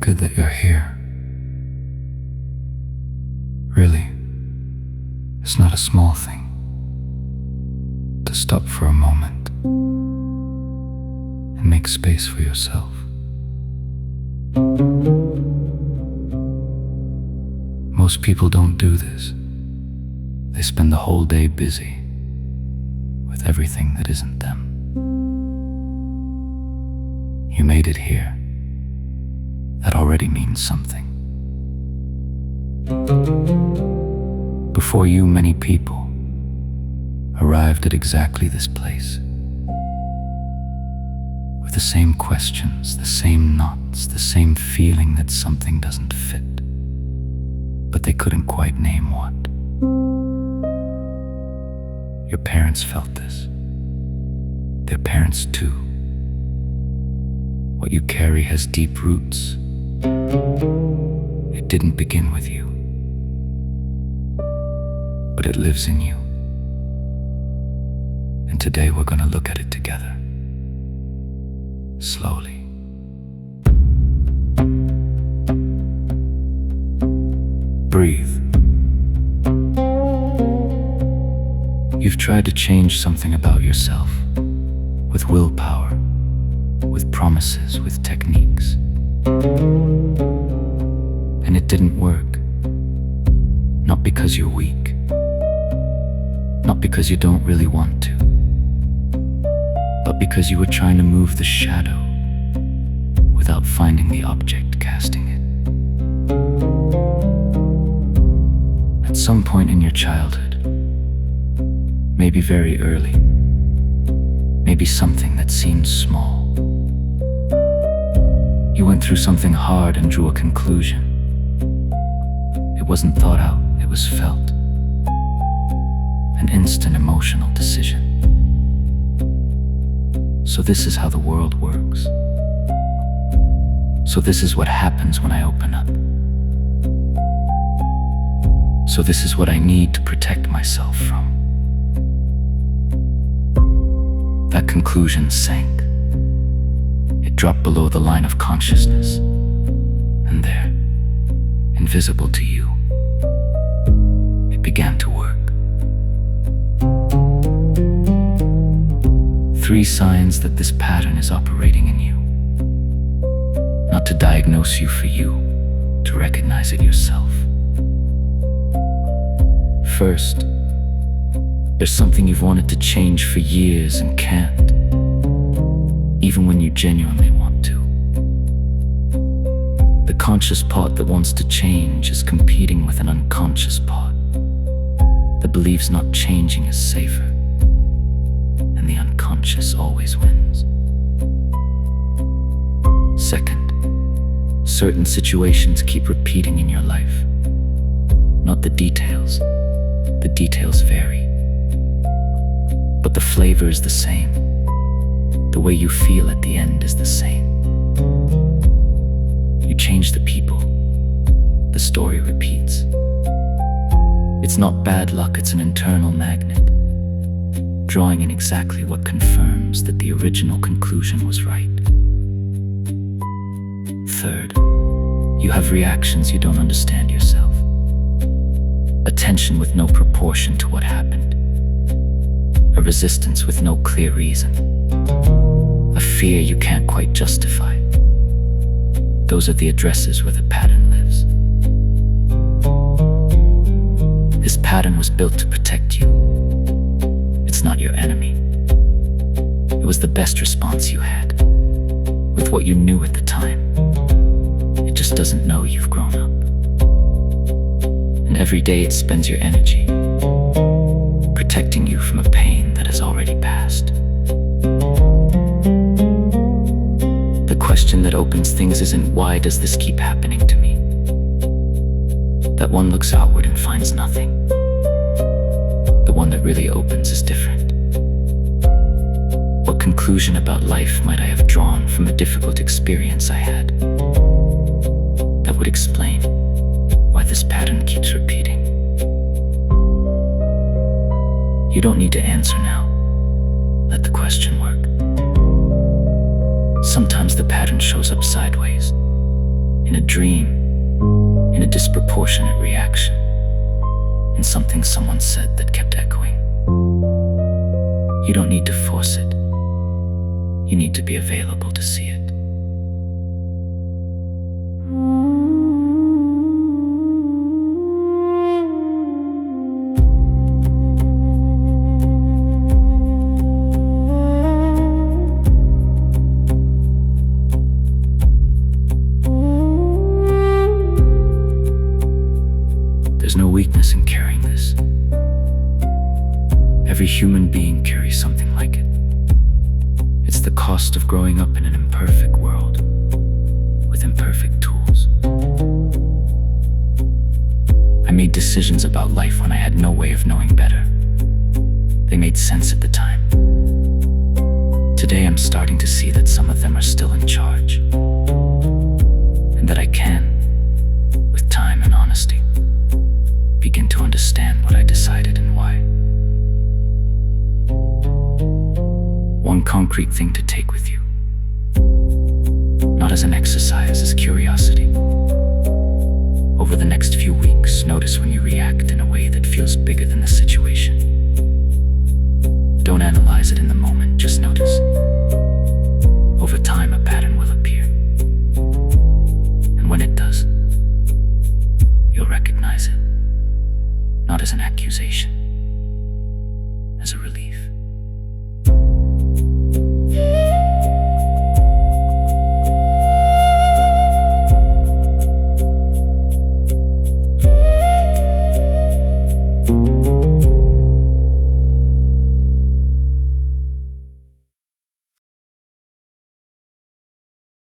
good that you're here. Really, it's not a small thing to stop for a moment and make space for yourself. Most people don't do this. They spend the whole day busy with everything that isn't them. You made it here. That already means something. Before you, many people arrived at exactly this place, with the same questions, the same knots, the same feeling that something doesn't fit, but they couldn't quite name what. Your parents felt this. Their parents too. What you carry has deep roots. It didn't begin with you, but it lives in you. And today we're gonna look at it together, slowly. Breathe. You've tried to change something about yourself, with willpower, with promises, with techniques. And it didn't work. Not because you're weak, not because you don't really want to, but because you were trying to move the shadow without finding the object casting it. At some point in your childhood, maybe very early, maybe something that seemed small, you went through something hard and drew a conclusion. It wasn't thought out, it was felt. An instant emotional decision. So this is how the world works. So this is what happens when I open up. So this is what I need to protect myself from. That conclusion sank. It dropped below the line of consciousness. And there, invisible to you, it began to work. 3 signs that this pattern is operating in you. Not to diagnose you for you, to recognize it yourself. First, there's something you've wanted to change for years and can't, even when you genuinely want to. The conscious part that wants to change is competing with an unconscious part that believes not changing is safer, and the unconscious always wins. Second, certain situations keep repeating in your life. Not the details. The details vary. But the flavor is the same. The way you feel at the end is the same. You change the people. The story repeats. It's not bad luck, it's an internal magnet, drawing in exactly what confirms that the original conclusion was right. Third, you have reactions you don't understand yourself. A tension with no proportion to what happened. A resistance with no clear reason. A fear you can't quite justify. Those are the addresses where the pattern lives. This pattern was built to protect you. It's not your enemy. It was the best response you had, with what you knew at the time. It just doesn't know you've grown up. And every day it spends your energy protecting you from a pain that has already passed. The question that opens things isn't why does this keep happening to me? That one looks outward and finds nothing. The one that really opens is different. What conclusion about life might I have drawn from a difficult experience I had that would explain why this pattern keeps repeating? You don't need to answer now. Let the question work. Sometimes the pattern shows up sideways, in a dream, in a disproportionate reaction, in something someone said that kept echoing. You don't need to force it. You need to be available to see it. There's no weakness in carrying this. Every human being carries something like it. It's the cost of growing up in an imperfect world, with imperfect tools. I made decisions about life when I had no way of knowing better. They made sense at the time. Today I'm starting to see that some of them are still in charge, and that I can, with time and honesty, begin to understand what I decided and why. One concrete thing to take with you, not as an exercise, as curiosity. Over the next few weeks, notice when you react in a way that feels bigger than the situation. Don't analyze it in the moment, just